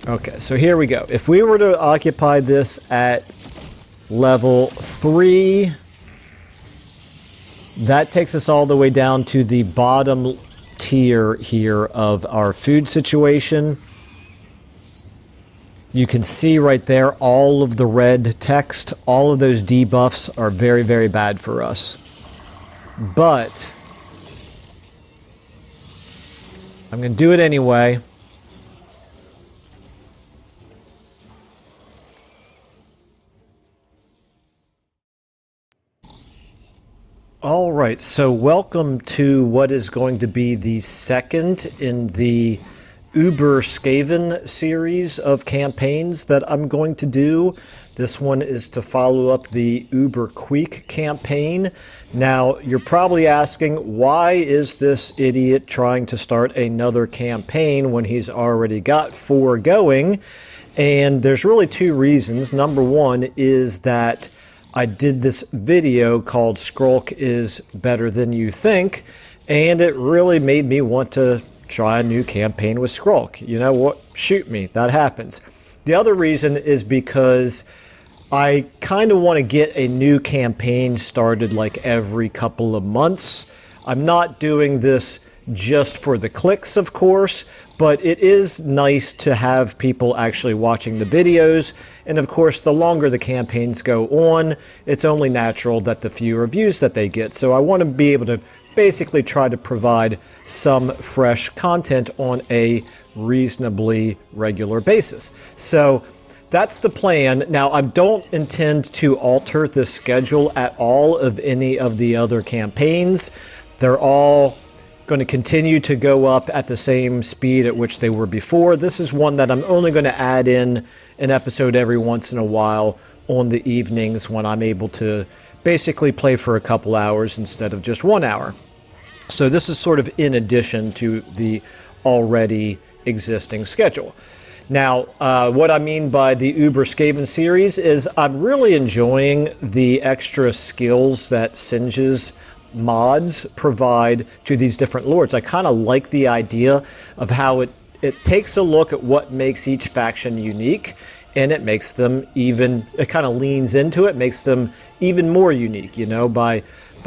Okay, so here we go. If we were to occupy this at level 3, that takes us all the way down to the bottom tier here of our food situation. You can see right there all of the red text. All of those debuffs are very, very bad for us. But I'm going to do it anyway. All right, so welcome to what is going to be the second in the Über-Skrolk series of campaigns that I'm going to do. This one is to follow up the Über-Skrolk campaign. Now, you're probably asking, why is this idiot trying to start another campaign when he's already got 4 going? And there's really 2 reasons. Number one is that I did this video called Skrolk is Better Than You Think, and it really made me want to try a new campaign with Skrolk. You know what? Shoot me. That happens. The other reason is because I kind of want to get a new campaign started like every couple of months. I'm not doing this just for the clicks, of course, but it is nice to have people actually watching the videos. And of course, the longer the campaigns go on, it's only natural that the fewer views that they get. So I want to be able to basically try to provide some fresh content on a reasonably regular basis. So that's the plan. Now, I don't intend to alter the schedule at all of any of the other campaigns. They're all going to continue to go up at the same speed at which they were before. This is one that I'm only going to add in an episode every once in a while on the evenings when I'm able to basically play for a couple hours instead of just 1 hour. So this is sort of in addition to the already existing schedule. Now, what I mean by the Über-Skrolk series is I'm really enjoying the extra skills that Singe's mods provide to these different lords. I kind of like the idea of how it takes a look at what makes each faction unique, and it makes them even, it kind of leans into it, makes them even more unique, you know, by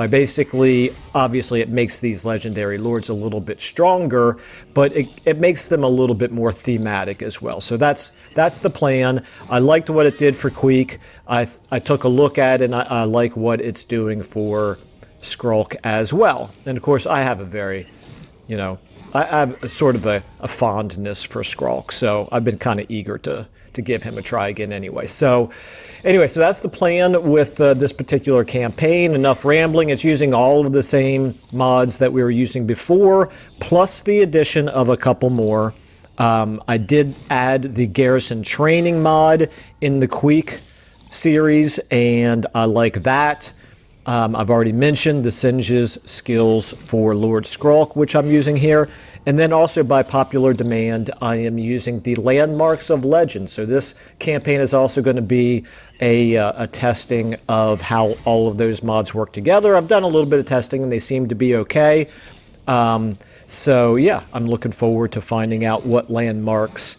basically, obviously it makes these legendary lords a little bit stronger, but it makes them a little bit more thematic as well. So that's the plan. I liked what it did for Skrolk. I took a look at it, and I like what it's doing for Skrolk as well. And of course, I have a very, you know, I have a sort of a fondness for Skrolk, so I've been kind of eager to give him a try again anyway. So that's the plan with this particular campaign. Enough rambling. It's using all of the same mods that we were using before, plus the addition of a couple more. I did add the garrison training mod in the Skrolk series, and I like that. I've already mentioned the Singe's skills for Lord Skrolk, which I'm using here. And then also by popular demand, I am using the Landmarks of Legend. So this campaign is also going to be a testing of how all of those mods work together. I've done a little bit of testing and they seem to be okay. So yeah, I'm looking forward to finding out what landmarks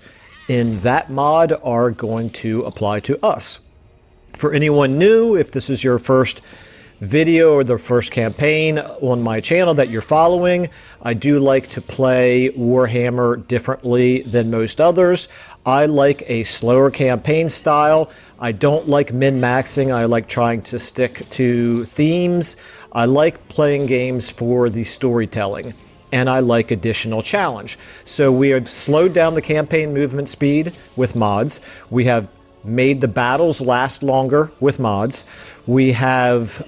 in that mod are going to apply to us. For anyone new, if this is your first video or the first campaign on my channel that you're following, I do like to play Warhammer differently than most others. I like a slower campaign style. I don't like min-maxing. I like trying to stick to themes. I like playing games for the storytelling, and I like additional challenge. So we have slowed down the campaign movement speed with mods. We have made the battles last longer with mods. We have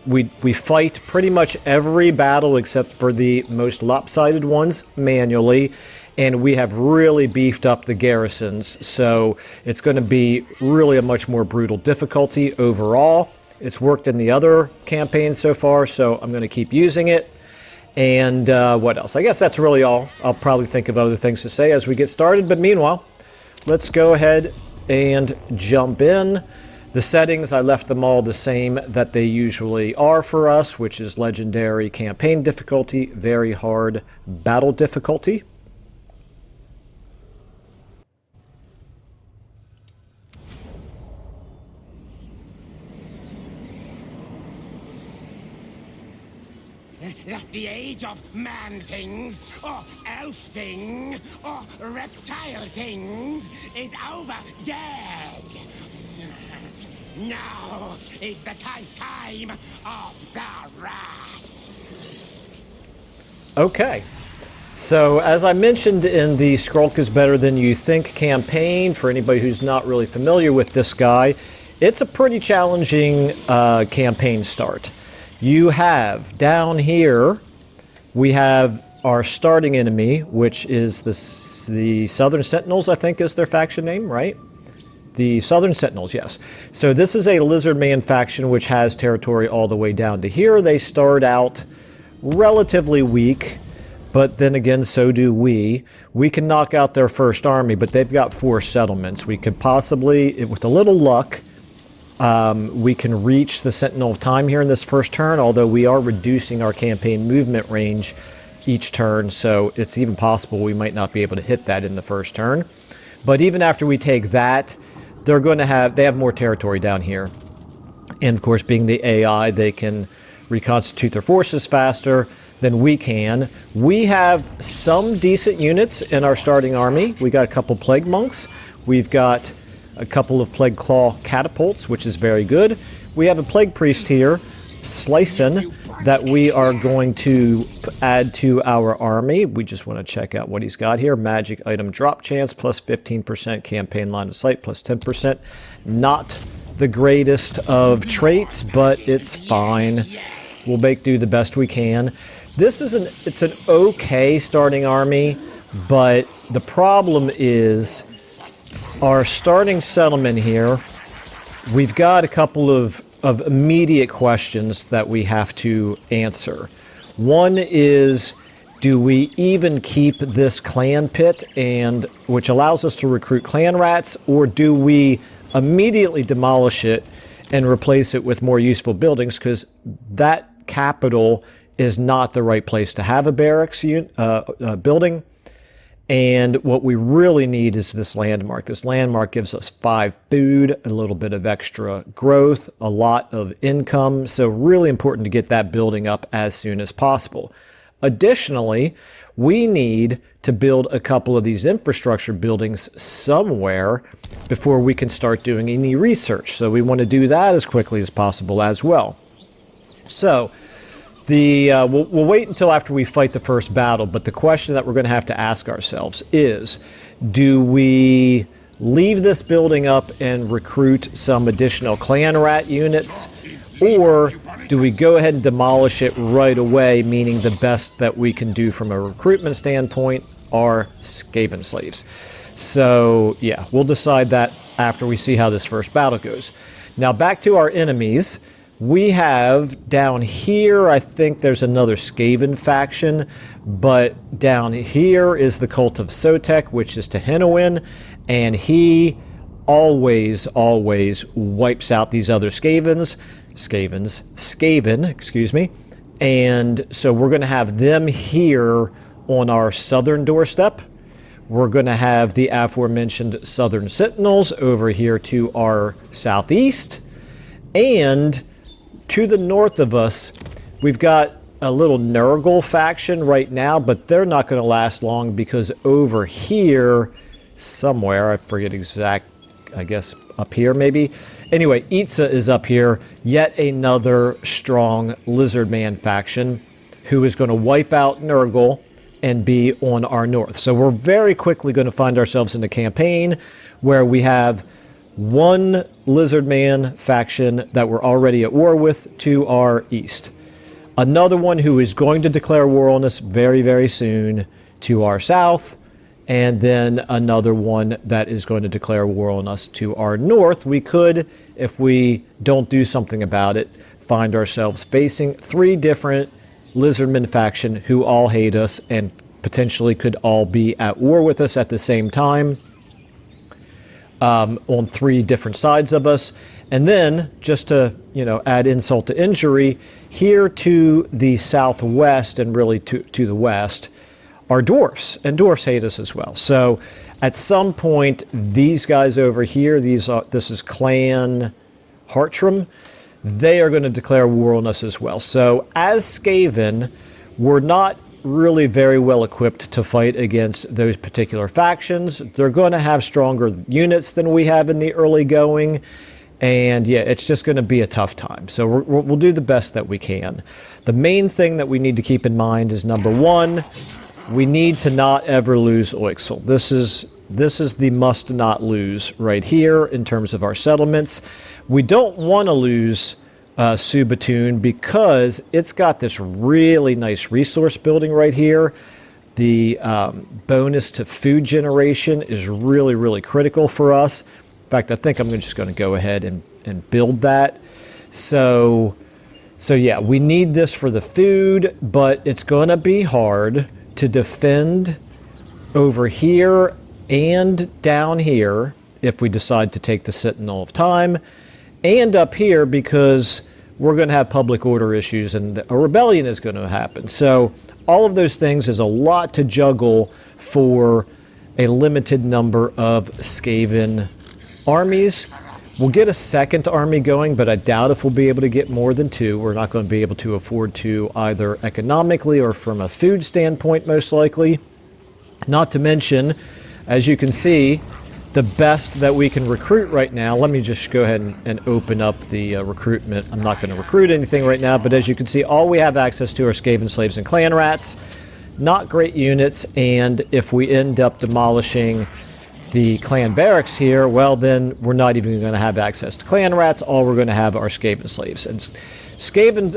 we fight pretty much every battle except for the most lopsided ones manually, and we have really beefed up the garrisons. So it's going to be really a much more brutal difficulty overall. It's worked in the other campaigns so far, so I'm going to keep using it. And what else? I guess that's really all. I'll probably think of other things to say as we get started, but meanwhile, let's go ahead and jump in. The settings, I left them all the same that they usually are for us, which is legendary campaign difficulty, very hard battle difficulty. The age of man-things, or elf-thing, or reptile-things is over, dead. Now is the time of the rat. Okay. So, as I mentioned in the Skrolk is Better Than You Think campaign, for anybody who's not really familiar with this guy, it's a pretty challenging campaign start. You have, down here, we have our starting enemy, which is the Southern Sentinels, I think is their faction name, right? The Southern Sentinels, yes. So this is a Lizard Man faction which has territory all the way down to here. They start out relatively weak, but then again, so do we. We can knock out their first army, but they've got 4 settlements. We could possibly, with a little luck, we can reach the Sentinel of Time here in this first turn, although we are reducing our campaign movement range each turn, so it's even possible we might not be able to hit that in the first turn. But even after we take that, they have more territory down here. And of course, being the AI, they can reconstitute their forces faster than we can. We have some decent units in our starting army. We got a couple Plague Monks. We've got a couple of Plague Claw catapults, which is very good. We have a Plague Priest here, Slicin', that we are going to add to our army. We just want to check out what he's got here. Magic item drop chance, plus 15% campaign line of sight, plus 10%. Not the greatest of traits, but it's fine. We'll do the best we can. It's an okay starting army, but the problem is our starting settlement here, we've got a couple of immediate questions that we have to answer. One is, do we even keep this clan pit, which allows us to recruit clan rats, or do we immediately demolish it and replace it with more useful buildings? Because that capital is not the right place to have a barracks building. And what we really need is this landmark. This landmark gives us 5 food, a little bit of extra growth, a lot of income. So really important to get that building up as soon as possible. Additionally, we need to build a couple of these infrastructure buildings somewhere before we can start doing any research. So we want to do that as quickly as possible as well. So we'll wait until after we fight the first battle, but the question that we're going to have to ask ourselves is, do we leave this building up and recruit some additional clan rat units, or do we go ahead and demolish it right away, meaning the best that we can do from a recruitment standpoint are Skaven slaves? So yeah, we'll decide that after we see how this first battle goes. Now back to our enemies. We have down here, I think there's another Skaven faction, but down here is the Cult of Sotek, which is Tehinowin, and he always wipes out these other Skaven, excuse me. And so we're going to have them here on our southern doorstep. We're going to have the aforementioned Southern Sentinels over here to our southeast, and to the north of us, we've got a little Nurgle faction right now, but they're not going to last long because over here, somewhere, I forget exact, I guess up here maybe. Anyway, Itza is up here, yet another strong Lizard Man faction who is going to wipe out Nurgle and be on our north. So we're very quickly going to find ourselves in a campaign where we have one Lizard Man faction that we're already at war with to our east. Another one who is going to declare war on us very, very soon to our south. And then another one that is going to declare war on us to our north. We could, if we don't do something about it, find ourselves facing 3 different Lizardmen faction who all hate us and potentially could all be at war with us at the same time. On 3 different sides of us. And then, just to add insult to injury, here to the southwest and really to the west are dwarfs, and dwarfs hate us as well. So at some point, these guys over here, this is Clan Hartram, they are going to declare war on us as well. So as Skaven, we're not really very well equipped to fight against those particular factions. They're going to have stronger units than we have in the early going. And yeah, it's just going to be a tough time. So we'll do the best that we can. The main thing that we need to keep in mind is, number one, we need to not ever lose Oixel. This is the must not lose right here in terms of our settlements. We don't want to lose Subatoon because it's got this really nice resource building right here. The bonus to food generation is really, really critical for us. In fact, I think I'm just going to go ahead and build that. So yeah, we need this for the food, but it's going to be hard to defend over here and down here if we decide to take the Sentinel of Time, and up here because we're going to have public order issues and a rebellion is going to happen. So all of those things is a lot to juggle for a limited number of Skaven armies. We'll get a second army going, but I doubt if we'll be able to get more than two. We're not going to be able to afford to, either economically or from a food standpoint, most likely. Not to mention, as you can see, the best that we can recruit right now. Let me just go ahead and open up the recruitment. I'm not going to recruit anything right now, but as you can see, all we have access to are Skaven slaves and clan rats. Not great units, and if we end up demolishing the clan barracks here, well, then we're not even going to have access to clan rats. All we're going to have are Skaven slaves. And Skaven,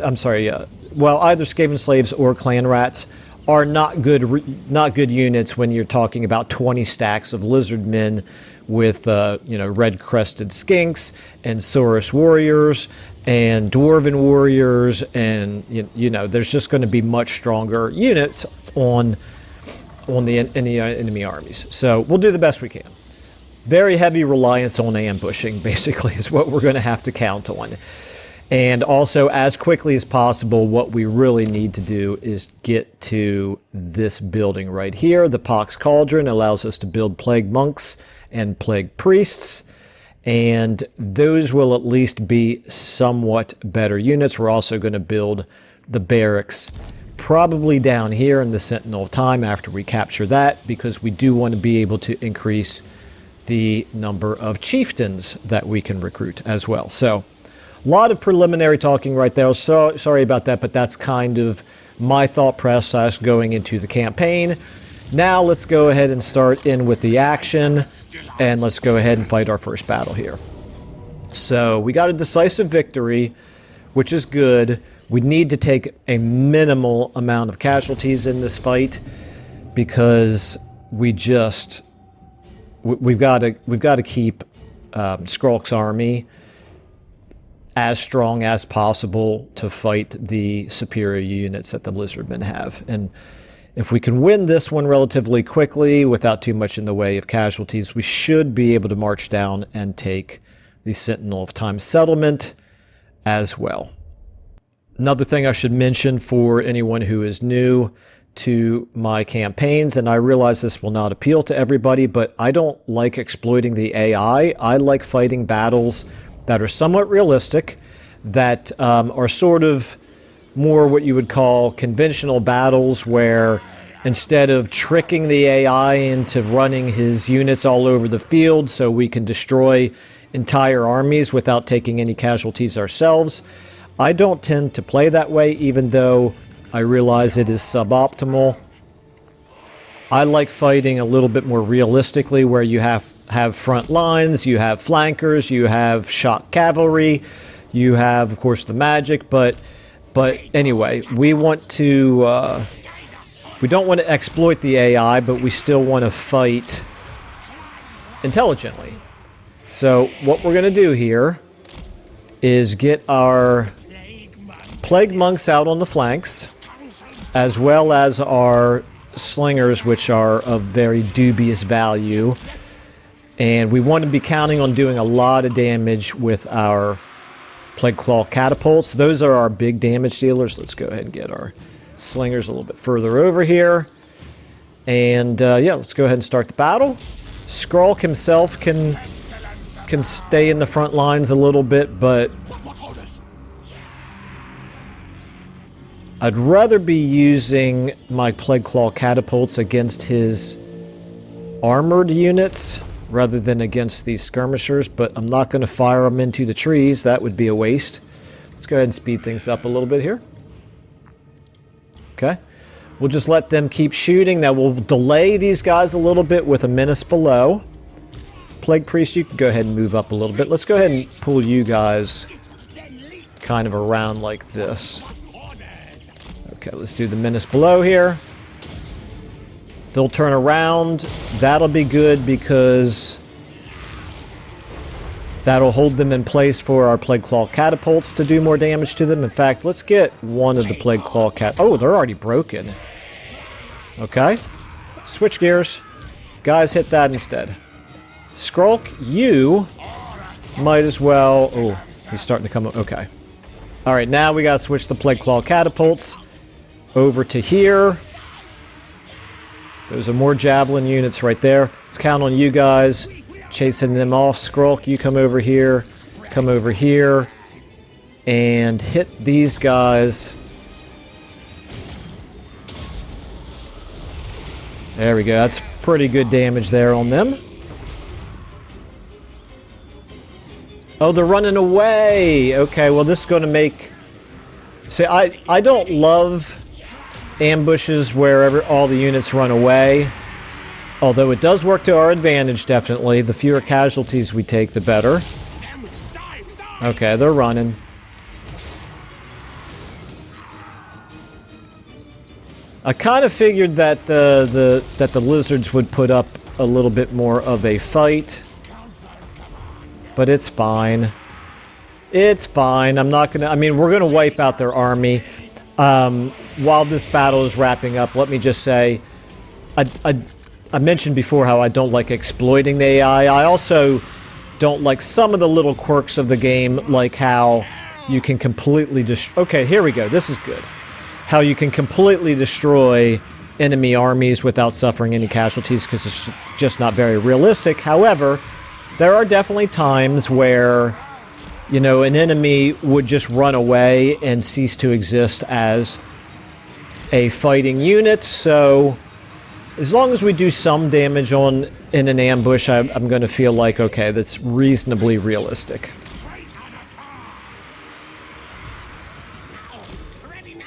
well, either Skaven slaves or clan rats are not good units when you're talking about 20 stacks of lizard men with red-crested skinks and Saurus warriors and dwarven warriors, and there's just going to be much stronger units in the enemy armies. So we'll do the best we can. Very heavy reliance on ambushing, basically, is what we're going to have to count on. And also, as quickly as possible, what we really need to do is get to this building right here. The Pox Cauldron allows us to build Plague Monks and Plague Priests, and those will at least be somewhat better units. We're also going to build the barracks probably down here in the Sentinel of Time after we capture that, because we do want to be able to increase the number of chieftains that we can recruit as well. So a lot of preliminary talking right there. So sorry about that, but that's kind of my thought process going into the campaign. Now let's go ahead and start in with the action, and let's go ahead and fight our first battle here. So we got a decisive victory, which is good. We need to take a minimal amount of casualties in this fight because we've got to keep Skrolk's army as strong as possible to fight the superior units that the lizardmen have. And if we can win this one relatively quickly without too much in the way of casualties, we should be able to march down and take the Sentinel of Time settlement as well. Another thing I should mention for anyone who is new to my campaigns, and I realize this will not appeal to everybody, but I don't like exploiting the AI. I like fighting battles that are somewhat realistic, that are sort of more what you would call conventional battles, where instead of tricking the AI into running his units all over the field so we can destroy entire armies without taking any casualties ourselves, I don't tend to play that way, even though I realize it is suboptimal. I like fighting a little bit more realistically, where you have front lines, you have flankers, you have shock cavalry, you have, of course, the magic, but anyway, we want to we don't want to exploit the AI, but we still want to fight intelligently. So what we're going to do here is get our Plague Monks out on the flanks, as well as our slingers, which are of very dubious value. And we want to be counting on doing a lot of damage with our Plague Claw catapults. Those are our big damage dealers. Let's go ahead and get our slingers a little bit further over here. And yeah, let's go ahead and start the battle. Skrolk himself can stay in the front lines a little bit, but I'd rather be using my Plague Claw catapults against his armored units rather than against these skirmishers, but I'm not going to fire them into the trees. That would be a waste. Let's go ahead and speed things up a little bit here. Okay. We'll just let them keep shooting. Now we'll delay these guys a little bit with a menace below. Plague Priest, you can go ahead and move up a little bit. Let's go ahead and pull you guys kind of around like this. Okay, let's do the menace below here. They'll turn around. That'll be good because that'll hold them in place for our Plague Claw catapults to do more damage to them. In fact, let's get one of the Plague Claw Oh, they're already broken. Okay. Switch gears. Guys, hit that instead. Skrolk, you might as well... Oh, he's starting to come... Okay. Alright, now we gotta switch the Plague Claw catapults over to here. Those are more javelin units right there. Let's count on you guys. Chasing them off. Skrolk, you come over here, and hit these guys. There we go. That's pretty good damage there on them. Oh, they're running away. Okay, well, this is going to make... See, I don't love ambushes wherever all the units run away. Although it does work to our advantage, definitely. The fewer casualties we take, the better. Okay, they're running. I kind of figured that that the lizards would put up a little bit more of a fight. But it's fine. It's fine. I'm not gonna... I mean, we're gonna wipe out their army. While this battle is wrapping up, let me just say... I mentioned before how I don't like exploiting the AI. I also don't like some of the little quirks of the game, like how you can completely destroy... Okay, here we go. This is good. How you can completely destroy enemy armies without suffering any casualties, because it's just not very realistic. However, there are definitely times where, you know, an enemy would just run away and cease to exist as a fighting unit, so... As long as we do some damage in an ambush, I'm going to feel like, okay, that's reasonably realistic.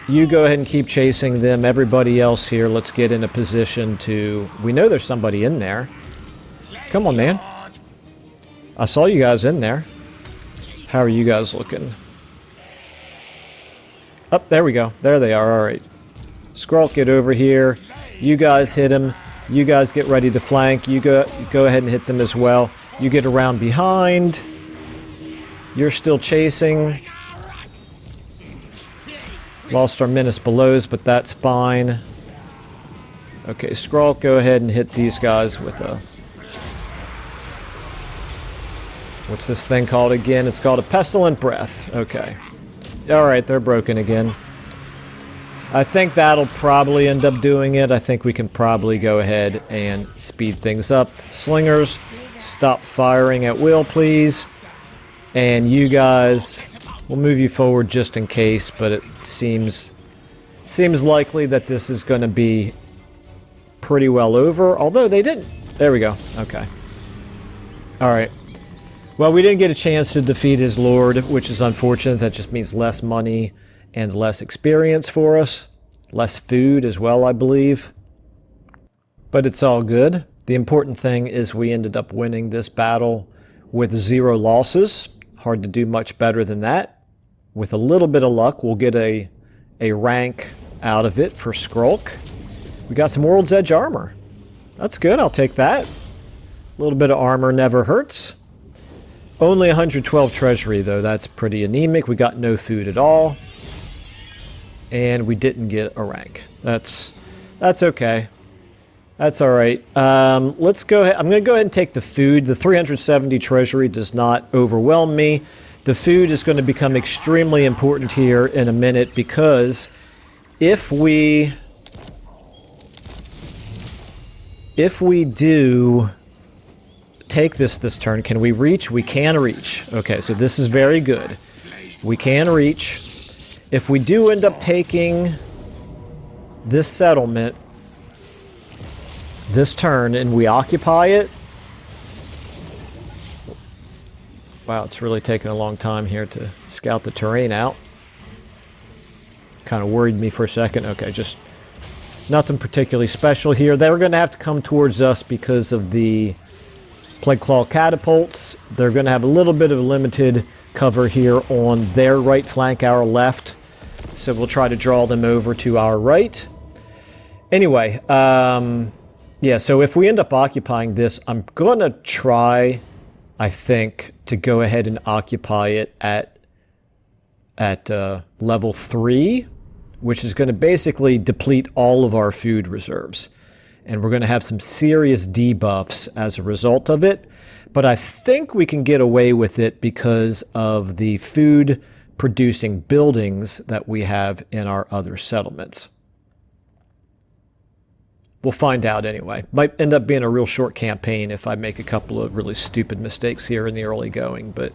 You go ahead and keep chasing them. Everybody else here, let's get in a position to... We know there's somebody in there. Come on, man. I saw you guys in there. How are you guys looking? Oh, there we go. There they are. All right. Skrolk, get over here. You guys hit him. You guys get ready to flank. You go ahead and hit them as well. You get around behind. You're still chasing. Lost our menace belows, but that's fine. Okay, Skrolk, go ahead and hit these guys with a... What's this thing called again? It's called a Pestilent Breath. Okay. Alright, they're broken again. I think that'll probably end up doing it. I think we can probably go ahead and speed things up. Slingers, stop firing at will, please. And you guys, we'll move you forward just in case, but it seems likely that this is going to be pretty well over. Although they didn't. There we go. Okay. Alright. Well, we didn't get a chance to defeat his lord, which is unfortunate. That just means less money and less experience for us. Less food as well, I believe. But it's all good. The important thing is we ended up winning this battle with 0 losses. Hard to do much better than that. With a little bit of luck, we'll get a rank out of it for Skrolk. We got some World's Edge armor. That's good, I'll take that. A little bit of armor never hurts. Only 112 treasury, though. That's pretty anemic. We got no food at all. And we didn't get a rank. That's okay. That's alright. Let's go ahead. I'm going to go ahead and take the food. The 370 treasury does not overwhelm me. The food is going to become extremely important here in a minute, because if we do take this turn, can we reach? We can reach. Okay, so this is very good. We can reach. if we do end up taking this settlement this turn and we occupy it... Wow, it's really taking a long time here to scout the terrain out. Kind of worried me for a second. Okay, just nothing particularly special here. They were going to have to come towards us because of the Plague Claw catapults. They're going to have a little bit of limited cover here on their right flank, our left. So we'll try to draw them over to our right. Anyway, yeah, so if we end up occupying this, I'm going to try, I think, to go ahead and occupy it at level 3, which is going to basically deplete all of our food reserves. And we're going to have some serious debuffs as a result of it. But I think we can get away with it because of the food-producing buildings that we have in our other settlements. We'll find out anyway. Might end up being a real short campaign if I make a couple of really stupid mistakes here in the early going. But,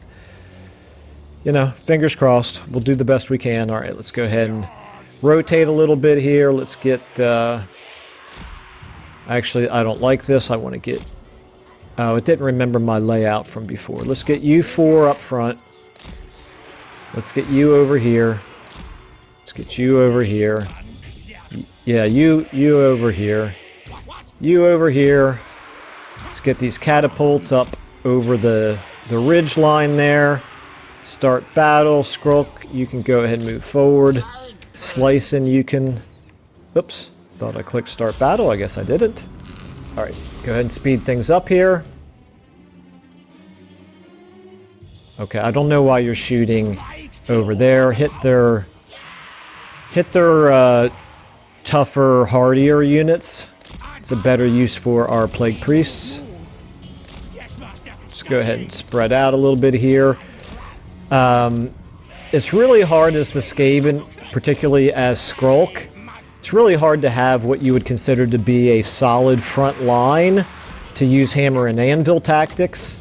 you know, fingers crossed. We'll do the best we can. All right, let's go ahead and rotate a little bit here. Let's get... Actually, I don't like this. I want to get... Oh, it didn't remember my layout from before. Let's get you 4 up front. Let's get you over here. Let's get you over here. Yeah, you over here. You over here. Let's get these catapults up over the ridge line there. Start battle. Skrolk, you can go ahead and move forward. Slicing, you can... Oops. Thought I clicked start battle. I guess I didn't. Alright, go ahead and speed things up here. Okay, I don't know why you're shooting over there. Hit their tougher, hardier units. It's a better use for our plague priests. Let's go ahead and spread out a little bit here. It's really hard as the Skaven, particularly as Skrolk. It's really hard to have what you would consider to be a solid front line to use hammer and anvil tactics.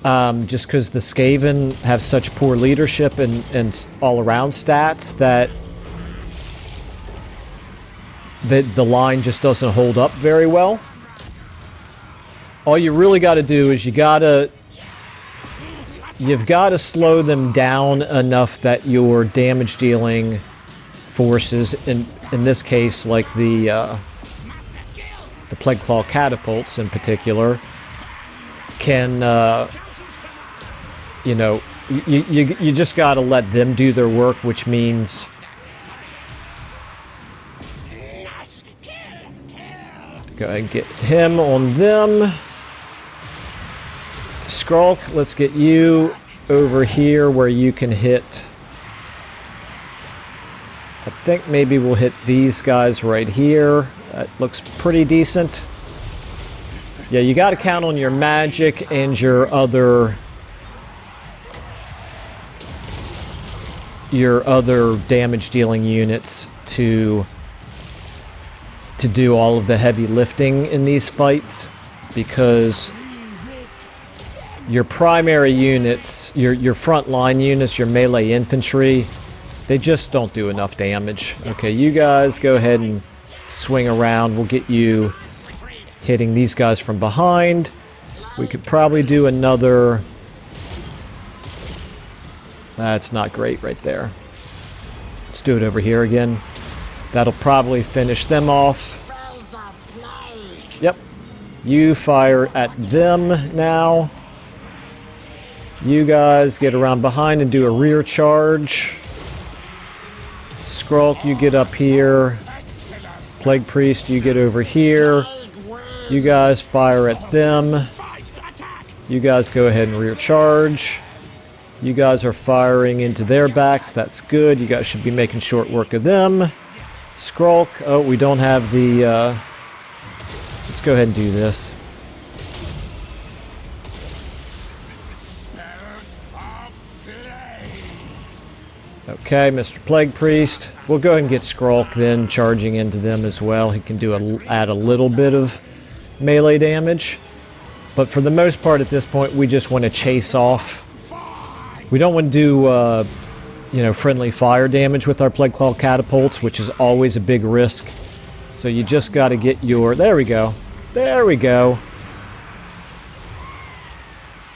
Just because the Skaven have such poor leadership and all-around stats that the line just doesn't hold up very well. All you really got to do is you've got to slow them down enough that your damage dealing forces, in this case, like the Plague Claw catapults in particular, can you know, you just got to let them do their work, which means go ahead and get him on them. Skrolk, let's get you over here where you can hit. I think maybe we'll hit these guys right here. That looks pretty decent. Yeah, you got to count on your magic and your other damage dealing units to do all of the heavy lifting in these fights, because your primary units, your front line units, your melee infantry, they just don't do enough damage. Okay, you guys go ahead and swing around. We'll get you hitting these guys from behind. We could probably do another... That's not great right there. Let's do it over here again. That'll probably finish them off. Yep. You fire at them now. You guys get around behind and do a rear charge. Skrolk, you get up here. Plague Priest, you get over here. You guys fire at them. You guys go ahead and rear charge. You guys are firing into their backs. That's good. You guys should be making short work of them. Skrolk. Oh, we don't have the... Let's go ahead and do this. Okay, Mr. Plague Priest. We'll go ahead and get Skrolk then charging into them as well. He can add a little bit of melee damage. But for the most part at this point, we just want to chase off. We don't want to do you know, friendly fire damage with our Plague Claw catapults, which is always a big risk. So you just got to get your... There we go. There we go.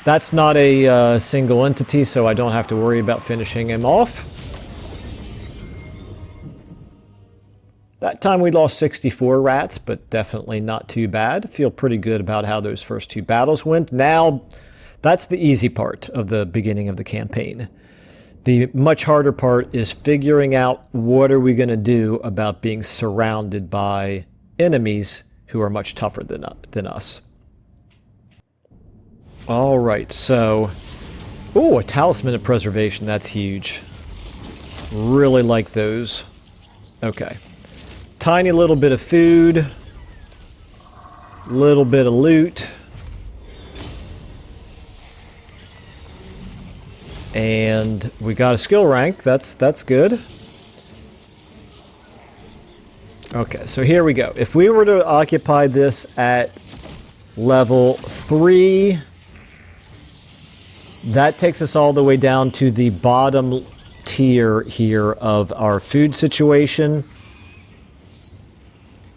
That's not a single entity, so I don't have to worry about finishing him off. That time we lost 64 rats, but definitely not too bad. Feel pretty good about how those first 2 battles went. Now, that's the easy part of the beginning of the campaign. The much harder part is figuring out what are we going to do about being surrounded by enemies who are much tougher than us. All right, so... Ooh, a Talisman of Preservation. That's huge. Really like those. Okay. Tiny little bit of food. Little bit of loot. And we got a skill rank. That's good. Okay, so here we go. If we were to occupy this at level 3, that takes us all the way down to the bottom tier here of our food situation.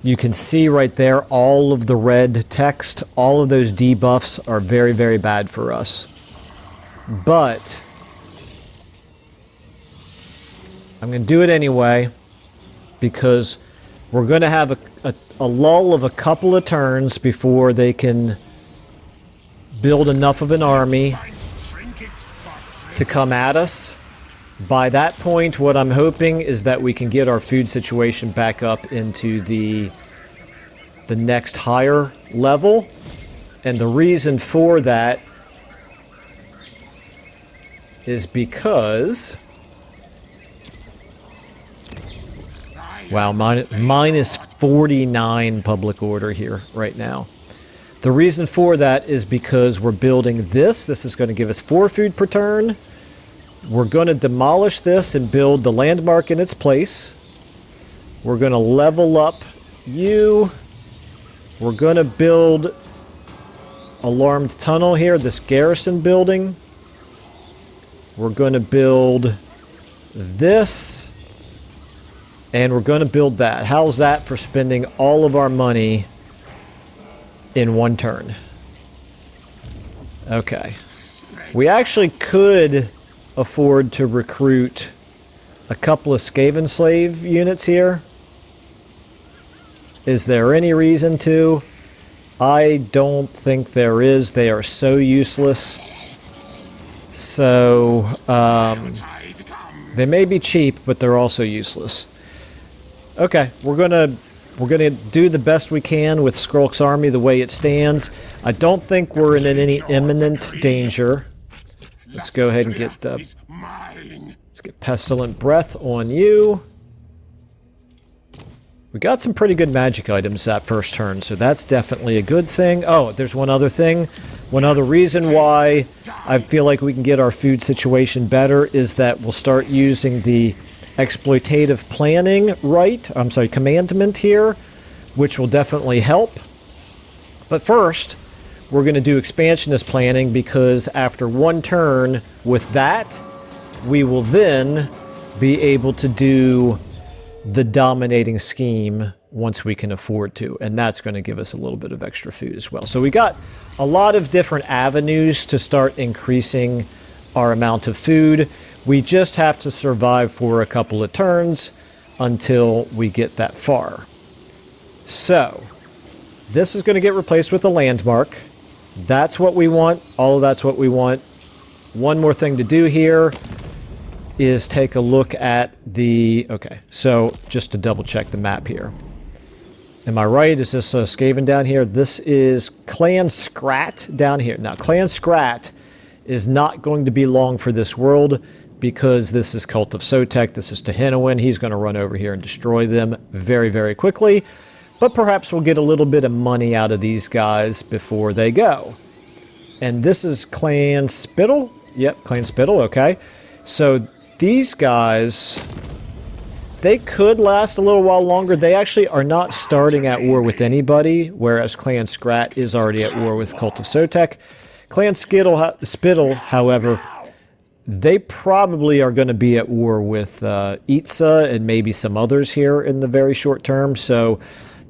You can see right there all of the red text. All of those debuffs are very, very bad for us. But I'm going to do it anyway because we're going to have a lull of a couple of turns before they can build enough of an army to come at us. By that point, what I'm hoping is that we can get our food situation back up into the next higher level. And the reason for that is because... Wow, minus 49 public order here right now. The reason for that is because we're building this. This is going to give us 4 food per turn. We're going to demolish this and build the landmark in its place. We're going to level up you. We're going to build alarmed tunnel here, this garrison building. We're going to build this. And we're going to build that. How's that for spending all of our money in one turn? Okay. We actually could afford to recruit a couple of Skaven slave units here. Is there any reason to? I don't think there is. They are so useless. So, they may be cheap, but they're also useless. Okay, we're gonna do the best we can with Skrolk's army the way it stands. I don't think we're in any imminent danger. Let's go ahead and get let's get Pestilent Breath on you. We got some pretty good magic items that first turn, so that's definitely a good thing. Oh, there's one other thing. One other reason why I feel like we can get our food situation better is that we'll start using the exploitative planning commandment here, which will definitely help. But first, we're going to do expansionist planning because after one turn with that, we will then be able to do the dominating scheme once we can afford to, and that's going to give us a little bit of extra food as well. So we got a lot of different avenues to start increasing our amount of food. We just have to survive for a couple of turns until we get that far. So, this is going to get replaced with a landmark. That's what we want. All of that's what we want. One more thing to do here is take a look at the... Okay, so just to double check the map here. Am I right? Is this Skaven down here? This is Clan Scrat down here. Now, Clan Scrat is not going to be long for this world because this is Cult of Sotek. This is Tehennowin. He's going to run over here and destroy them very, very quickly. But perhaps we'll get a little bit of money out of these guys before they go. And this is Clan Spittle. Yep, Clan Spittle, okay. So these guys, they could last a little while longer. They actually are not starting at war with anybody, whereas Clan Scrat is already at war with Cult of Sotek. Clan Spittle, however, They probably are going to be at war with Itza and maybe some others here in the very short term, so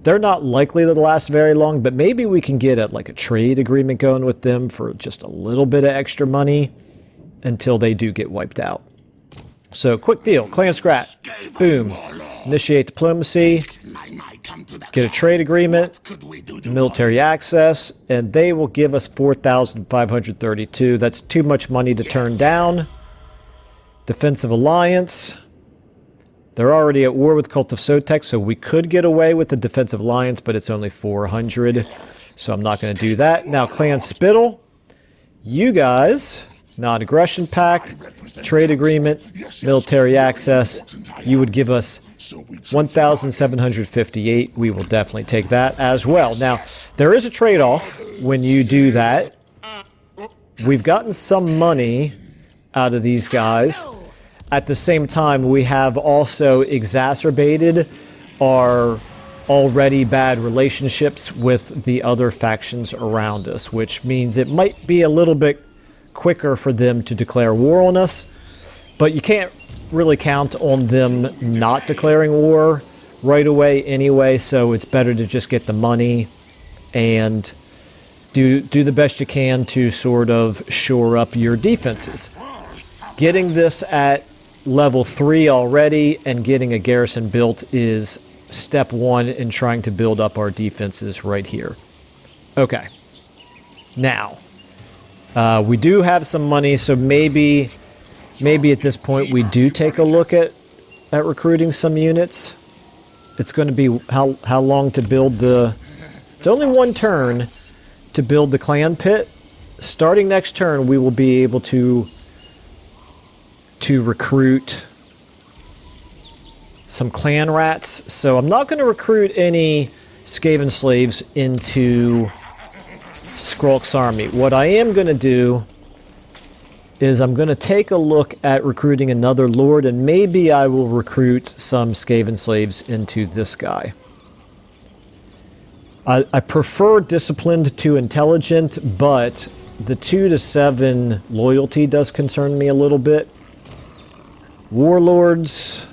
they're not likely to last very long, but maybe we can get a trade agreement going with them for just a little bit of extra money until they do get wiped out. So, quick deal. Clan Scrat. Boom. Initiate diplomacy. Get a trade agreement. Military access. And they will give us 4,532. That's too much money to turn down. Defensive alliance. They're already at war with Cult of Sotek, so we could get away with the defensive alliance, but it's only 400. So I'm not going to do that. Now, Clan Spittle. You guys... Non-aggression pact, trade agreement, military access. You would give us 1,758. We will definitely take that as well. Now, there is a trade-off when you do that. We've gotten some money out of these guys. At the same time, we have also exacerbated our already bad relationships with the other factions around us, which means it might be a little bit quicker for them to declare war on us, but you can't really count on them not declaring war right away anyway, so it's better to just get the money and do the best you can to sort of shore up your defenses. Getting this at level 3 already and getting a garrison built is step 1 in trying to build up our defenses right here. Okay. Now, we do have some money, so maybe at this point we do take a look at recruiting some units. It's going to be how long to build the... It's only one turn to build the clan pit. Starting next turn, we will be able to recruit some clan rats. So I'm not going to recruit any Skaven slaves into Skrolk's army. What I am going to do is I'm going to take a look at recruiting another lord, and maybe I will recruit some Skaven slaves into this guy. I prefer disciplined to intelligent, but the 2 to 7 loyalty does concern me a little bit. Warlords.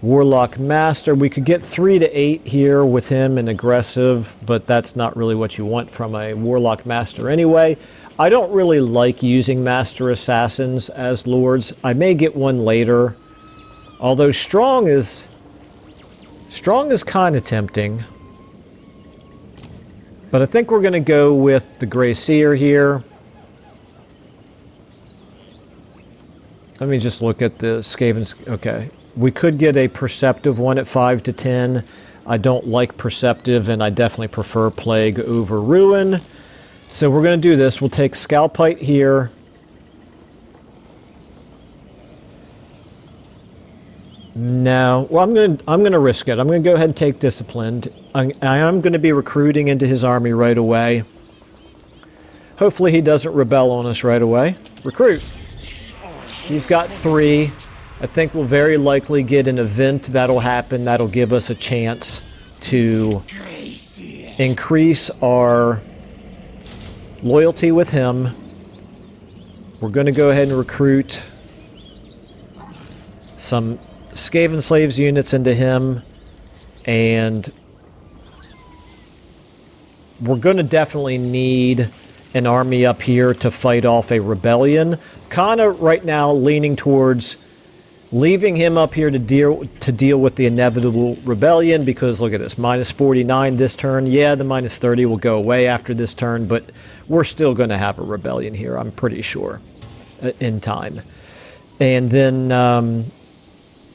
Warlock Master. We could get 3 to 8 here with him in aggressive, but that's not really what you want from a Warlock Master anyway. I don't really like using Master Assassins as lords. I may get one later. Although Strong is kind of tempting. But I think we're going to go with the Grey Seer here. Let me just look at the Skaven's... Okay. We could get a Perceptive one at 5 to 10. I don't like Perceptive, and I definitely prefer Plague over Ruin. So we're going to do this. We'll take Scalpite here. No. Well, I'm going to risk it. I'm going to go ahead and take Disciplined. I am going to be recruiting into his army right away. Hopefully he doesn't rebel on us right away. Recruit. He's got 3. I think we'll very likely get an event that'll happen that'll give us a chance to increase our loyalty with him. We're going to go ahead and recruit some Skaven Slaves units into him, and we're going to definitely need an army up here to fight off a rebellion. Kind of right now leaning towards leaving him up here to deal with the inevitable rebellion, because look at this, minus 49 this turn. Yeah, the minus 30 will go away after this turn, but we're still going to have a rebellion here, I'm pretty sure, in time. And then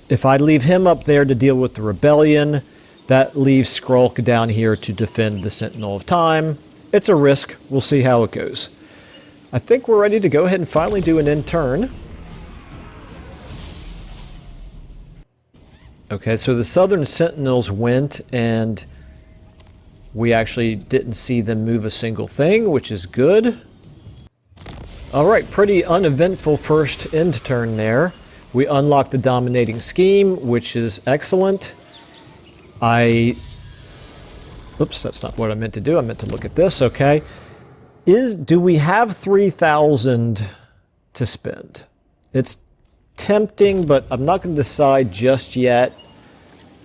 if I leave him up there to deal with the rebellion, that leaves Skrolk down here to defend the Sentinel of Time. It's a risk. We'll see how it goes. I think we're ready to go ahead and finally do an end turn. Okay, so the Southern Sentinels went, and we actually didn't see them move a single thing, which is good. Alright, pretty uneventful first end turn there. We unlocked the Dominating Scheme, which is excellent. Oops, that's not what I meant to do. I meant to look at this, okay. Do we have 3,000 to spend. It's tempting, but I'm not going to decide just yet.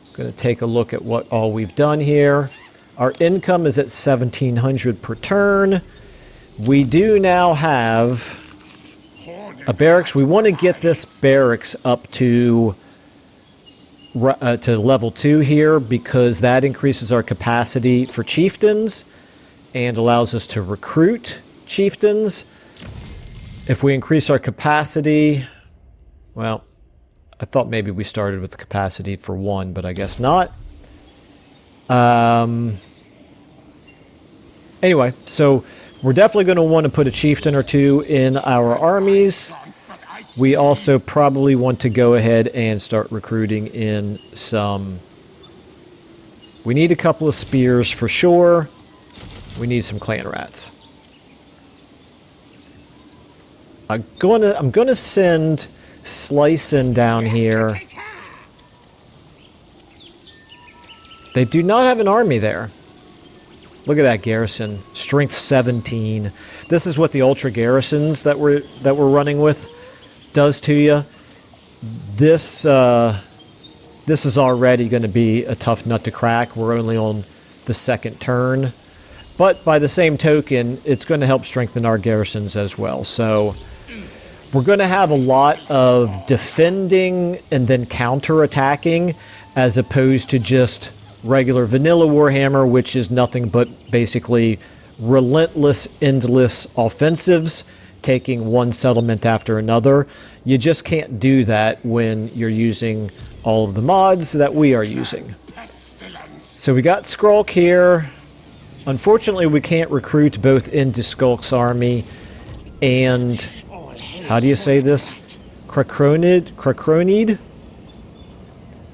I'm going to take a look at what all we've done here. Our income is at 1,700 per turn. We do now have a barracks. We want to get this barracks up to level 2 here, because that increases our capacity for chieftains and allows us to recruit chieftains. If we increase our capacity, well, I thought maybe we started with the capacity for 1, but I guess not. Anyway, so we're definitely going to want to put a chieftain or 2 in our armies. We also probably want to go ahead and start recruiting in some... We need a couple of spears for sure. We need some clan rats. I'm gonna send Slicin down here. They do not have an army there. Look at that garrison. Strength 17. This is what the ultra garrisons that we're running with does to you. This is already going to be a tough nut to crack. We're only on the 2nd turn. But by the same token, it's going to help strengthen our garrisons as well. So we're going to have a lot of defending and then counter-attacking, as opposed to just regular vanilla Warhammer, which is nothing but basically relentless, endless offensives, taking one settlement after another. You just can't do that when you're using all of the mods that we are using. So we got Skrolk here. Unfortunately, we can't recruit both into Skrolk's army and... How do you say this? Krakronid?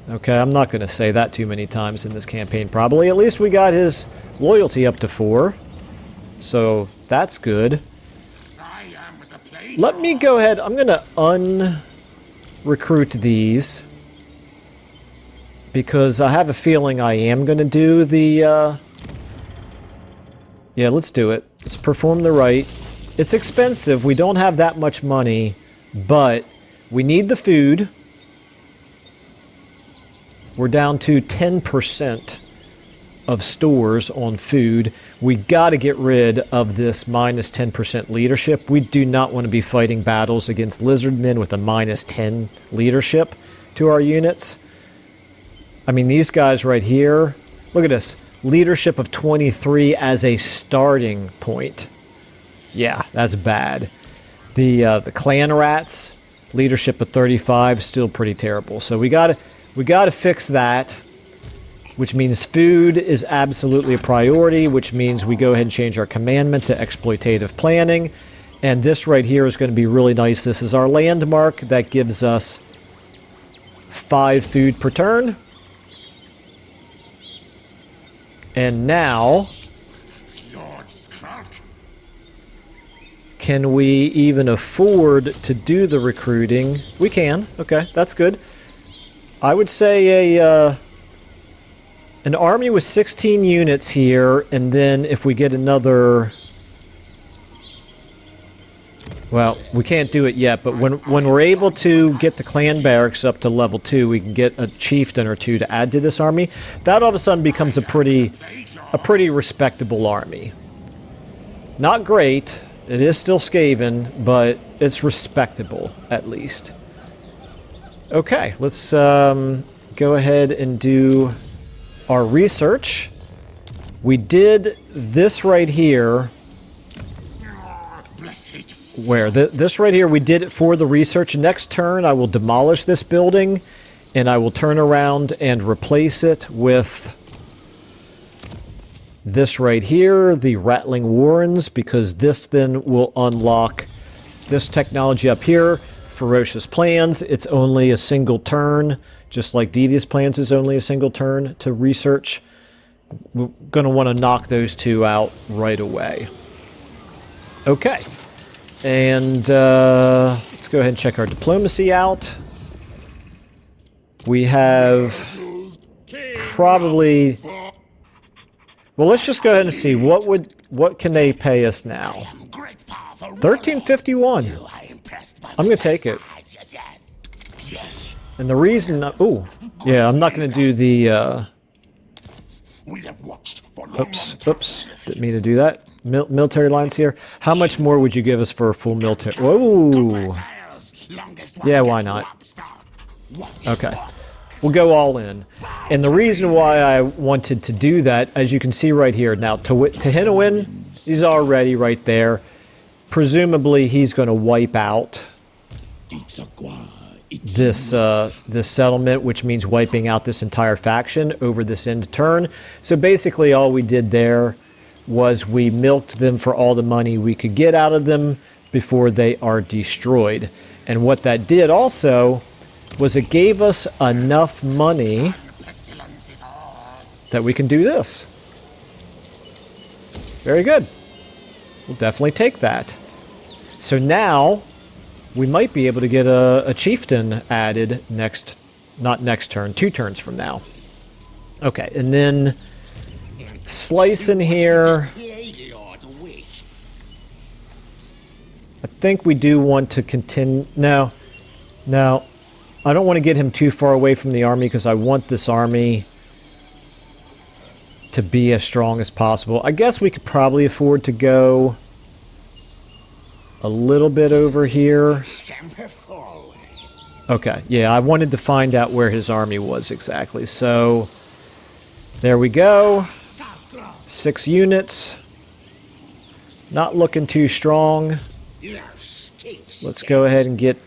Okay, I'm not going to say that too many times in this campaign, probably. At least we got his loyalty up to 4. So, that's good. Let me go ahead. I'm going to un-recruit these, because I have a feeling I am going to do the... Yeah, let's do it. Let's perform the rite. It's expensive. We don't have that much money, but we need the food. We're down to 10% of stores on food. We got to get rid of this minus 10% leadership. We do not want to be fighting battles against lizardmen with a minus 10 leadership to our units. I mean, these guys right here, look at this. Leadership of 23 as a starting point. Yeah, that's bad. The clan rats, leadership of 35, still pretty terrible. So we gotta fix that, which means food is absolutely a priority, which means we go ahead and change our commandment to exploitative planning. And this right here is going to be really nice. This is our landmark that gives us 5 food per turn. And now, can we even afford to do the recruiting? We can. Okay, that's good. I would say an army with 16 units here, and then if we get another... Well, we can't do it yet, but when we're able to get the clan barracks up to level 2, we can get a chieftain or 2 to add to this army. That all of a sudden becomes a pretty respectable army. Not great. It is still Skaven, but it's respectable, at least. Okay, let's go ahead and do our research. We did this right here. Where? This right here, we did it for the research. Next turn, I will demolish this building, and I will turn around and replace it with this right here, the Rattling Warrens, because this then will unlock this technology up here, Ferocious Plans. It's only a single turn, just like Devious Plans is only a single turn to research. We're going to want to knock those 2 out right away. Okay. And let's go ahead and check our diplomacy out. We have probably... Well, let's just go ahead and see what can they pay us now. 1351. impressed by I'm going to take it. Yes. And the reason... Oh, yeah, I'm not going to do the... We have watched for long. Oops. Didn't mean to do that. Military lines here. How much more would you give us for a full military... Whoa! Yeah, why not? Okay. We'll go all in. And the reason why I wanted to do that, as you can see right here, now, Tahinowin, he's already right there. Presumably, he's going to wipe out this settlement, which means wiping out this entire faction over this end turn. So basically, all we did there was we milked them for all the money we could get out of them before they are destroyed. And what that did also was it gave us enough money that we can do this. Very good. We'll definitely take that. So now we might be able to get a chieftain added not next turn, 2 turns from now. Okay, and then slice in here. I think we do want to continue. No, I don't want to get him too far away from the army because I want this army to be as strong as possible. I guess we could probably afford to go a little bit over here. Okay, yeah, I wanted to find out where his army was exactly. So, there we go. 6 units. Not looking too strong. Let's go ahead and get...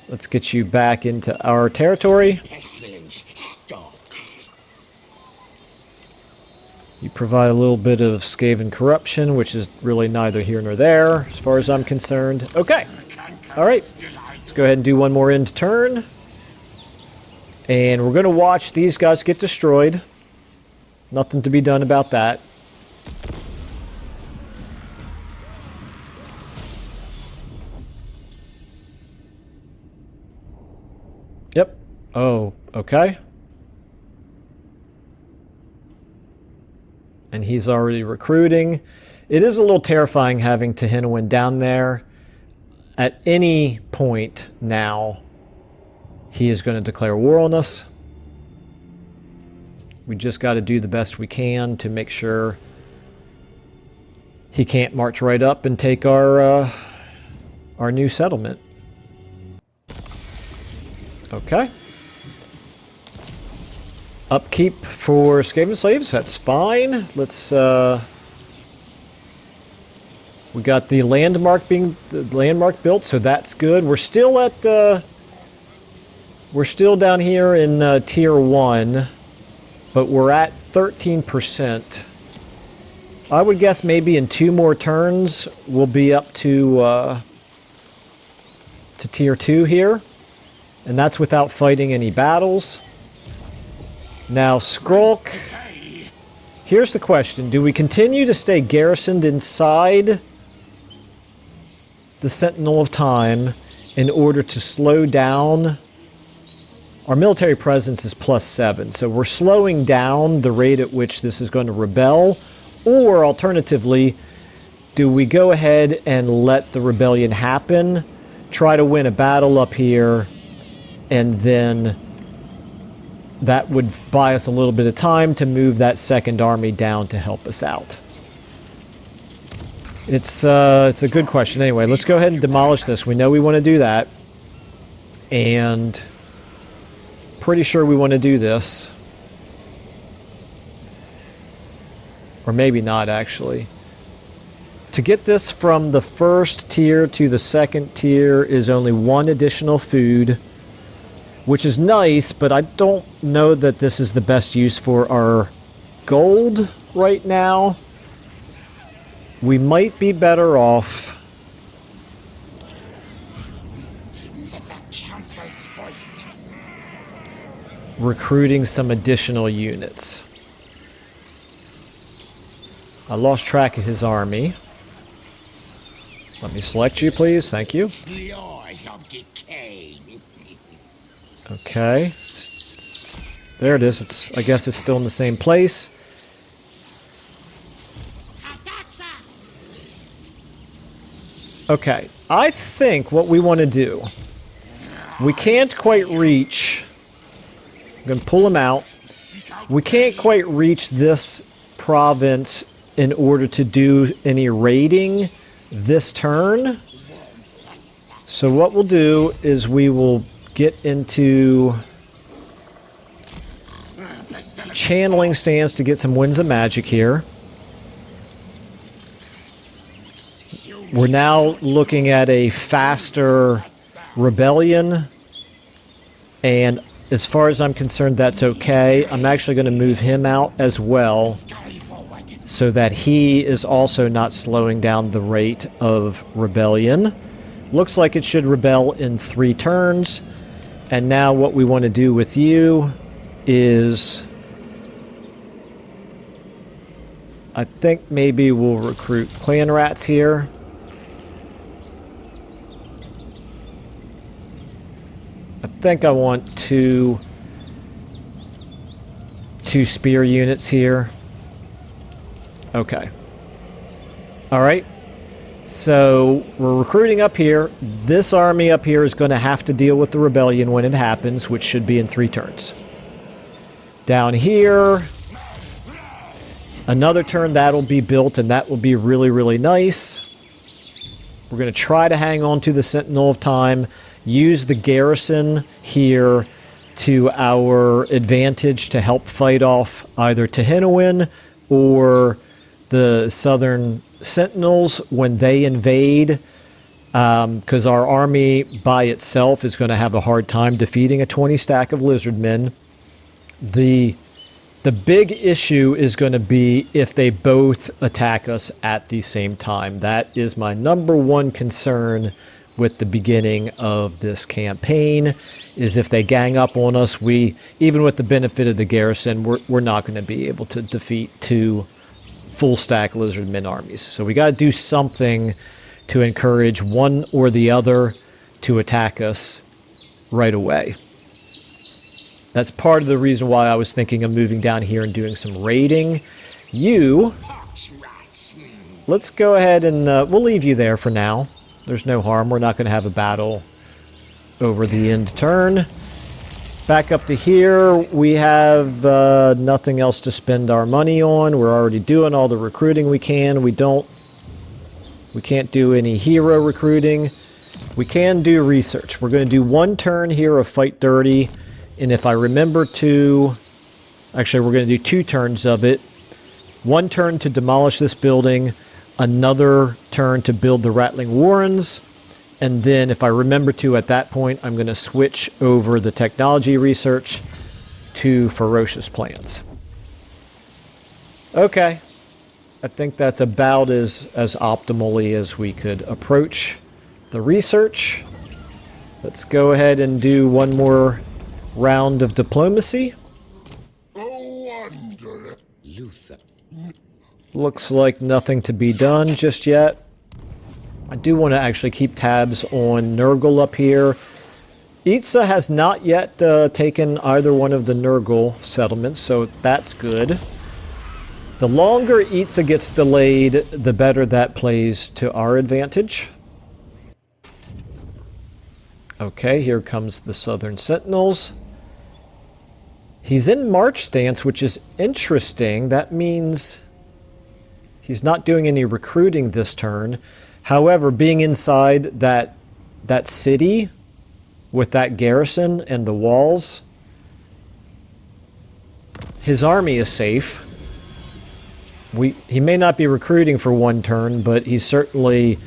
let's get you back into our territory. You provide a little bit of Skaven corruption, which is really neither here nor there, as far as I'm concerned. Okay. Alright. Let's go ahead and do one more end turn. And we're going to watch these guys get destroyed. Nothing to be done about that. Yep. Oh, okay. And he's already recruiting. It is a little terrifying having Tahinowin down there. At any point now, he is going to declare war on us. We just got to do the best we can to make sure he can't march right up and take our new settlement. Okay. Upkeep for Skaven slaves, that's fine. Let's we got the landmark built, so that's good. We're still at we're still down here in tier 1, but we're at 13%. I would guess maybe in 2 more turns we'll be up to tier 2 here, and that's without fighting any battles. Now, Skrolk, here's the question. Do we continue to stay garrisoned inside the Sentinel of Time in order to slow down? Our military presence is +7, so we're slowing down the rate at which this is going to rebel. Or, alternatively, do we go ahead and let the rebellion happen, try to win a battle up here, and then that would buy us a little bit of time to move that second army down to help us out. It's a good question. Anyway, let's go ahead and demolish this. We know we want to do that. And pretty sure we want to do this. Or maybe not, actually. To get this from the first tier to the second tier is only 1 additional food, which is nice, but I don't know that this is the best use for our gold right now. We might be better off recruiting some additional units. I lost track of his army. Let me select you, please. Thank you. Okay. There it is. I guess it's still in the same place. Okay, I think what we want to do, we can't quite reach, I'm going to pull him out, we can't quite reach this province in order to do any raiding this turn. So what we'll do is we will get into channeling stance to get some winds of magic here. We're now looking at a faster rebellion, and as far as I'm concerned, that's okay. I'm actually going to move him out as well so that he is also not slowing down the rate of rebellion. Looks like it should rebel in 3 turns. And now what we want to do with you is, I think maybe we'll recruit clan rats here. I think I want two spear units here. Okay. All right. So we're recruiting up here. This army up here is going to have to deal with the rebellion when it happens, which should be in 3 turns. Down here, another turn that'll be built, and that will be really, really nice. We're going to try to hang on to the Sentinel of Time, use the garrison here to our advantage to help fight off either Tehennowin or the Southern Sentinels when they invade, because our army by itself is going to have a hard time defeating a 20 stack of lizardmen. The big issue is going to be if they both attack us at the same time. That is my number one concern with the beginning of this campaign, is if they gang up on us, even with the benefit of the garrison, we're not going to be able to defeat 2 full stack lizardmen armies. So we got to do something to encourage one or the other to attack us right away. That's part of the reason why I was thinking of moving down here and doing some raiding. Let's go ahead and we'll leave you there for now. There's no harm. We're not going to have a battle over the end turn. Back up to here, we have nothing else to spend our money on. We're already doing all the recruiting we can. We can't do any hero recruiting. We can do research. We're going to do 1 turn here of Fight Dirty, and if I remember to, actually we're going to do 2 turns of it. 1 turn to demolish this building, another turn to build the Rattling Warrens, and then if I remember to at that point, I'm going to switch over the technology research to ferocious plans. Okay. I think that's about as optimally as we could approach the research. Let's go ahead and do 1 more round of diplomacy. Looks like nothing to be done just yet. I do want to actually keep tabs on Nurgle up here. Itza has not yet taken either one of the Nurgle settlements, so that's good. The longer Itza gets delayed, the better that plays to our advantage. Okay, here comes the Southern Sentinels. He's in March stance, which is interesting. That means he's not doing any recruiting this turn. However, being inside that city with that garrison and the walls, his army is safe. He may not be recruiting for 1 turn, but he's certainly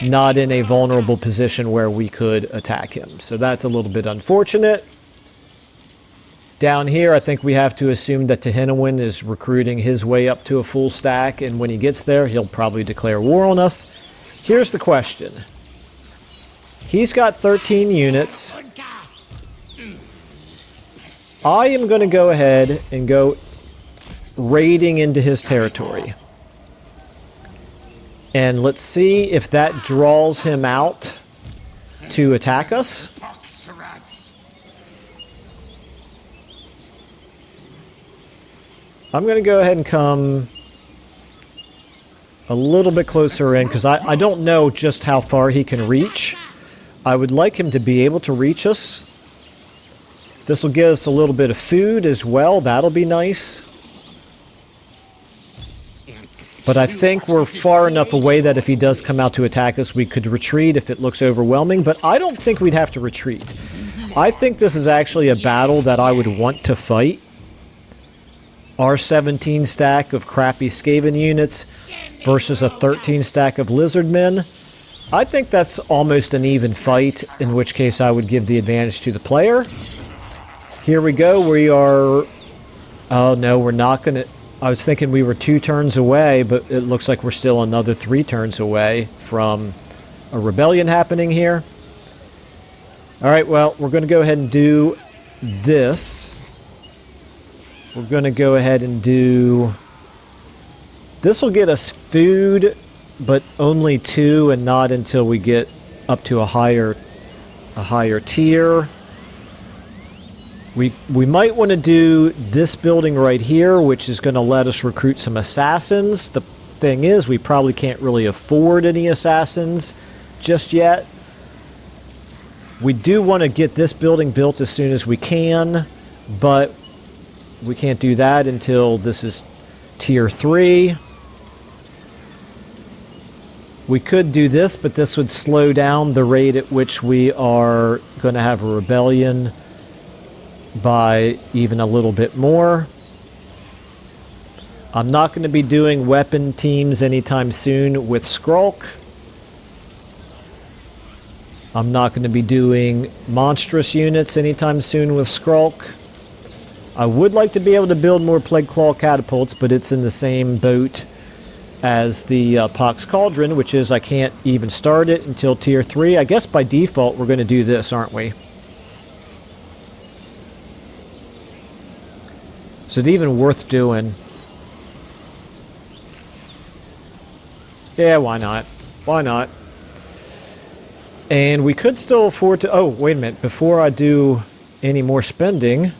not in a vulnerable position where we could attack him. So that's a little bit unfortunate. Down here, I think we have to assume that Tehennowin is recruiting his way up to a full stack, and when he gets there, he'll probably declare war on us. Here's the question. He's got 13 units. I am going to go ahead and go raiding into his territory. And let's see if that draws him out to attack us. I'm going to go ahead and come a little bit closer in, because I don't know just how far he can reach. I would like him to be able to reach us. This will give us a little bit of food as well. That'll be nice. But I think we're far enough away that if he does come out to attack us, we could retreat if it looks overwhelming. But I don't think we'd have to retreat. I think this is actually a battle that I would want to fight. Our 17 stack of crappy Skaven units versus a 13 stack of Lizardmen. I think that's almost an even fight, in which case I would give the advantage to the player. Here we go. We are... Oh, no, we're not going to... I was thinking we were 2 turns away, but it looks like we're still another 3 turns away from a rebellion happening here. Alright, well, we're going to go ahead and do this. We're going to go ahead and do... This will get us food, but only 2, and not until we get up to a higher tier. We might want to do this building right here, which is going to let us recruit some assassins. The thing is, we probably can't really afford any assassins just yet. We do want to get this building built as soon as we can, but we can't do that until this is tier 3. We could do this, but this would slow down the rate at which we are going to have a rebellion by even a little bit more. I'm not going to be doing weapon teams anytime soon with Skrolk. I'm not going to be doing monstrous units anytime soon with Skrolk. I would like to be able to build more Plague Claw catapults, but it's in the same boat as the Pox Cauldron, which is I can't even start it until tier 3. I guess by default we're going to do this, aren't we? Is it even worth doing? Yeah, why not? Why not? And we could still afford to... Oh, wait a minute. Before I do any more spending,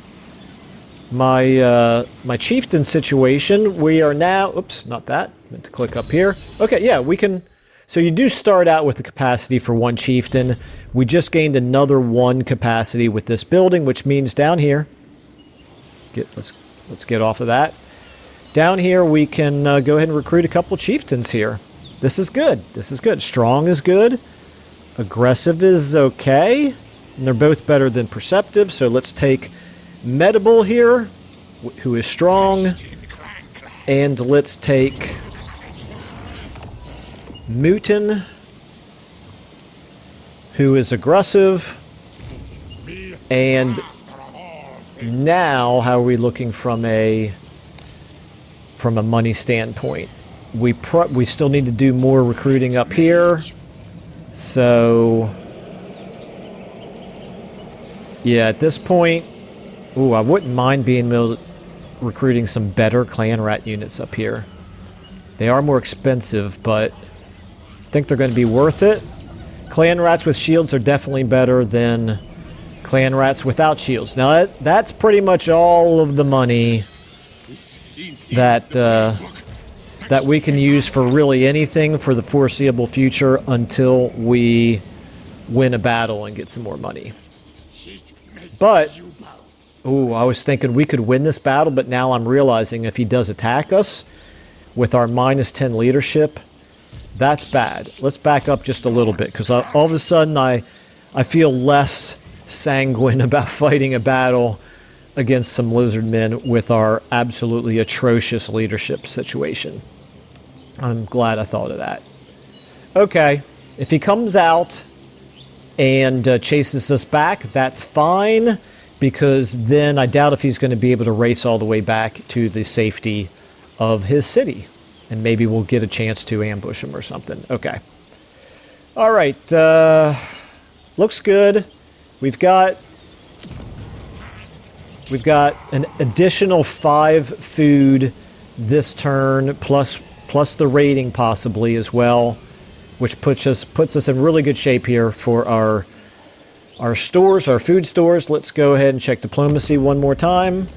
my chieftain situation, we are now... Oops, not that. Meant to click up here. Okay, yeah, we can... So you do start out with the capacity for 1 chieftain. We just gained another 1 capacity with this building, which means down here... Let's get off of that. Down here, we can go ahead and recruit a couple chieftains here. This is good. This is good. Strong is good. Aggressive is okay. And they're both better than perceptive. So let's take Medable here, who is strong. And let's take Mutin, who is aggressive. And now, how are we looking from a money standpoint? We still need to do more recruiting up here. So, yeah, at this point, ooh, I wouldn't mind being able to recruiting some better clan rat units up here. They are more expensive, but I think they're going to be worth it. Clan rats with shields are definitely better than clan rats without shields. Now that's pretty much all of the money that that we can use for really anything for the foreseeable future until we win a battle and get some more money. But, ooh, I was thinking we could win this battle, but now I'm realizing if he does attack us with our -10 leadership, that's bad. Let's back up just a little bit, because all of a sudden I feel less sanguine about fighting a battle against some lizardmen with our absolutely atrocious leadership situation. I'm glad I thought of that. Okay, if he comes out and chases us back, that's fine, because then I doubt if he's going to be able to race all the way back to the safety of his city. And maybe we'll get a chance to ambush him or something. Okay. All right. Looks good. We've got an additional 5 food this turn, plus the raiding possibly as well, which puts us in really good shape here for our stores, our food stores. Let's go ahead and check diplomacy one more time.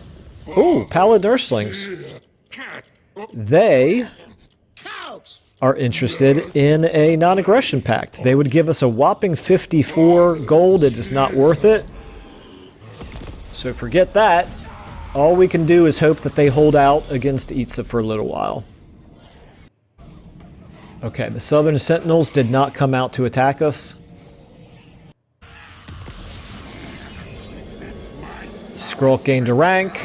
Ooh, Pallid Nurslings. They are interested in a non-aggression pact. They would give us a whopping 54 gold. It is not worth it. So forget that. All we can do is hope that they hold out against Itza for a little while. Okay, the Southern Sentinels did not come out to attack us. Skrolk gained a rank.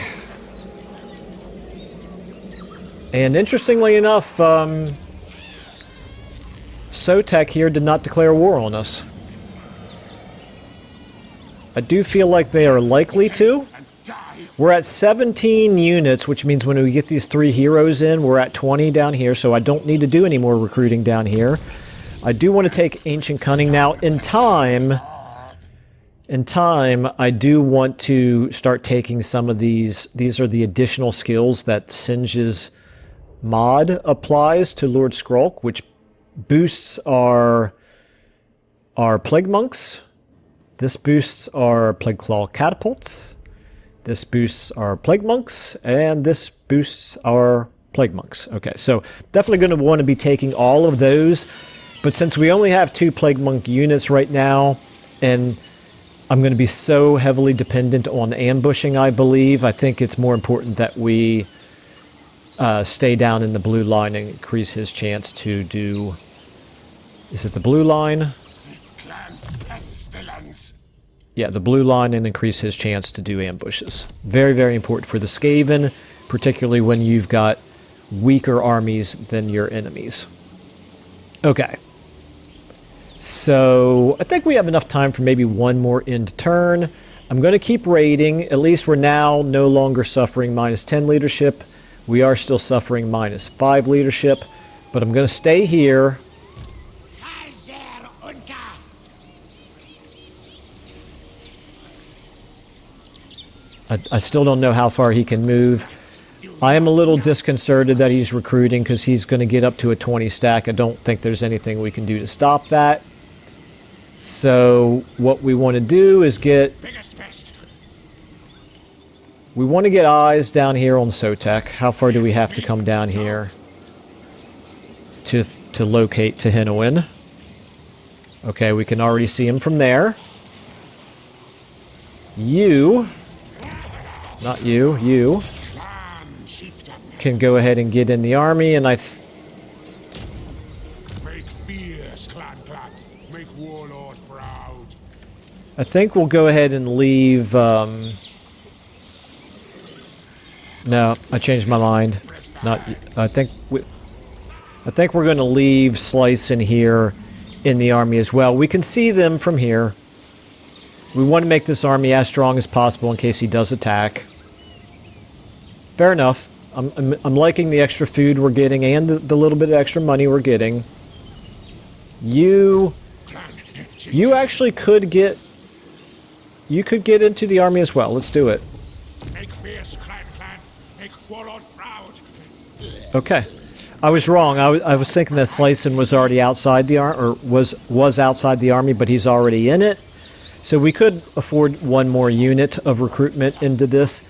And interestingly enough, Sotek here did not declare war on us. I do feel like they are likely to. We're at 17 units, which means when we get these 3 heroes in, we're at 20 down here, so I don't need to do any more recruiting down here. I do want to take Ancient Cunning now. In time, I do want to start taking some of these. These are the additional skills that Singe's mod applies to Lord Skrolk, which boosts our Plague Monks. This boosts our Plague Claw Catapults. This boosts our Plague Monks, and this boosts our Plague Monks. Okay, so definitely going to want to be taking all of those, but since we only have 2 Plague Monk units right now, and I'm going to be so heavily dependent on ambushing, I believe, I think it's more important that we stay down in the blue line and increase his chance to do... Is it the blue line? Yeah, the blue line, and increase his chance to do ambushes. Very, very important for the Skaven, particularly when you've got weaker armies than your enemies. Okay. So, I think we have enough time for maybe one more end turn. I'm going to keep raiding. At least we're now no longer suffering -10 leadership. We are still suffering -5 leadership. But I'm going to stay here. I still don't know how far he can move. I am a little disconcerted that he's recruiting because he's going to get up to a 20 stack. I don't think there's anything we can do to stop that. So what we want to do is get... We want to get eyes down here on Sotek. How far do we have to come down here to locate Tehinoin? Okay, we can already see him from there. You... Not you, you can go ahead and get in the army, and Make fierce, clan. Make warlord proud. I think we'll go ahead and leave, no, I changed my mind. I think we're going to leave Slice in here in the army as well. We can see them from here. We want to make this army as strong as possible in case he does attack. Fair enough. I'm liking the extra food we're getting and the little bit of extra money we're getting. You actually could get... You could get into the army as well. Let's do it. Make fierce, clan. Make warlord proud. Okay. I was wrong. I was thinking that Slicen was already outside the army, or was outside the army, but he's already in it. So we could afford one more unit of recruitment into this.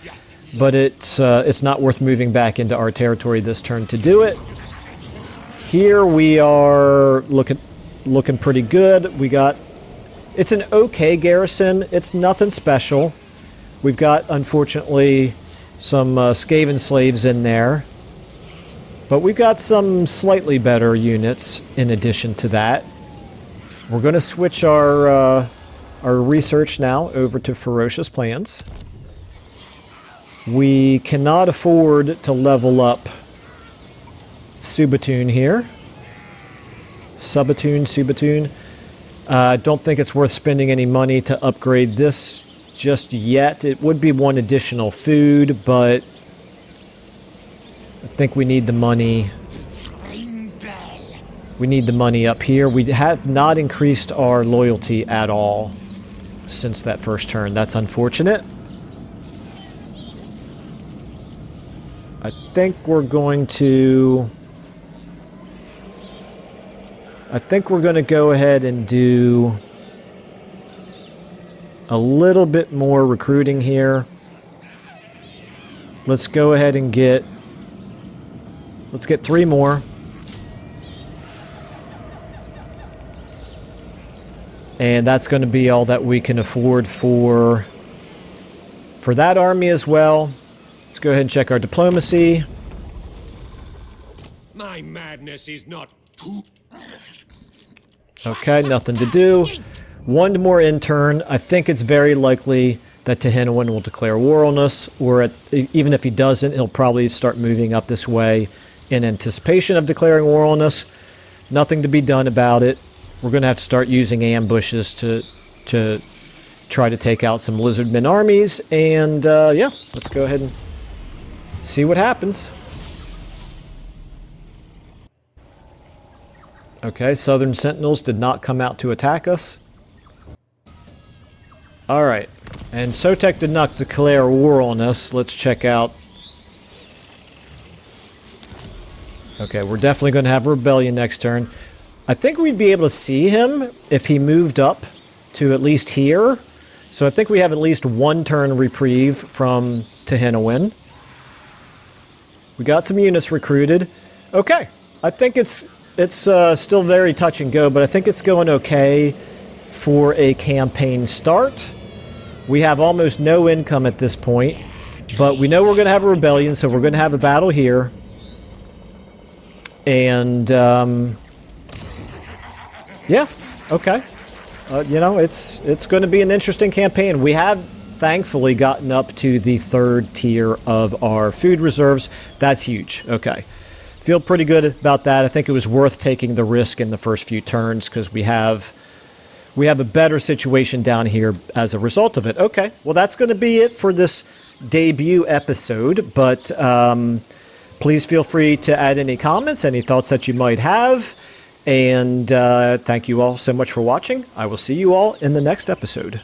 But it's not worth moving back into our territory this turn to do it. Here we are looking pretty good. It's an okay garrison. It's nothing special. We've got, unfortunately, some Skaven slaves in there. But we've got some slightly better units in addition to that. We're going to switch our research now over to Ferocious Plans. We cannot afford to level up Subatoon here. Subatoon. I don't think it's worth spending any money to upgrade this just yet. It would be one additional food, but I think we need the money. We need the money up here. We have not increased our loyalty at all since that first turn. That's unfortunate. I think we're going to go ahead and do a little bit more recruiting here. Let's go ahead and let's get 3 more. And that's going to be all that we can afford for that army as well. Let's go ahead and check our diplomacy. My madness is not too... Okay, nothing to do. One more intern. I think it's very likely that Tehinawan will declare war on us, or even if he doesn't, he'll probably start moving up this way in anticipation of declaring war on us. Nothing to be done about it. We're going to have to start using ambushes to try to take out some lizardmen armies, and yeah, let's go ahead and see what happens. Okay, Southern Sentinels did not come out to attack us. Alright, and Sotek did not declare war on us. Let's check out. Okay, we're definitely going to have a rebellion next turn. I think we'd be able to see him if he moved up to at least here. So I think we have at least one turn reprieve from Tehinawan. We got some units recruited. Okay, I think it's still very touch and go, but I think it's going okay for a campaign start. We have almost no income at this point, but we know we're going to have a rebellion, so we're going to have a battle here. And, yeah, okay. You know, it's going to be an interesting campaign. We have thankfully gotten up to the 3rd tier of our food reserves. That's huge. Okay. Feel pretty good about that. I think it was worth taking the risk in the first few turns because we have a better situation down here as a result of it. Okay, well that's going to be it for this debut episode, but please feel free to add any comments, any thoughts that you might have, and thank you all so much for watching. I will see you all in the next episode.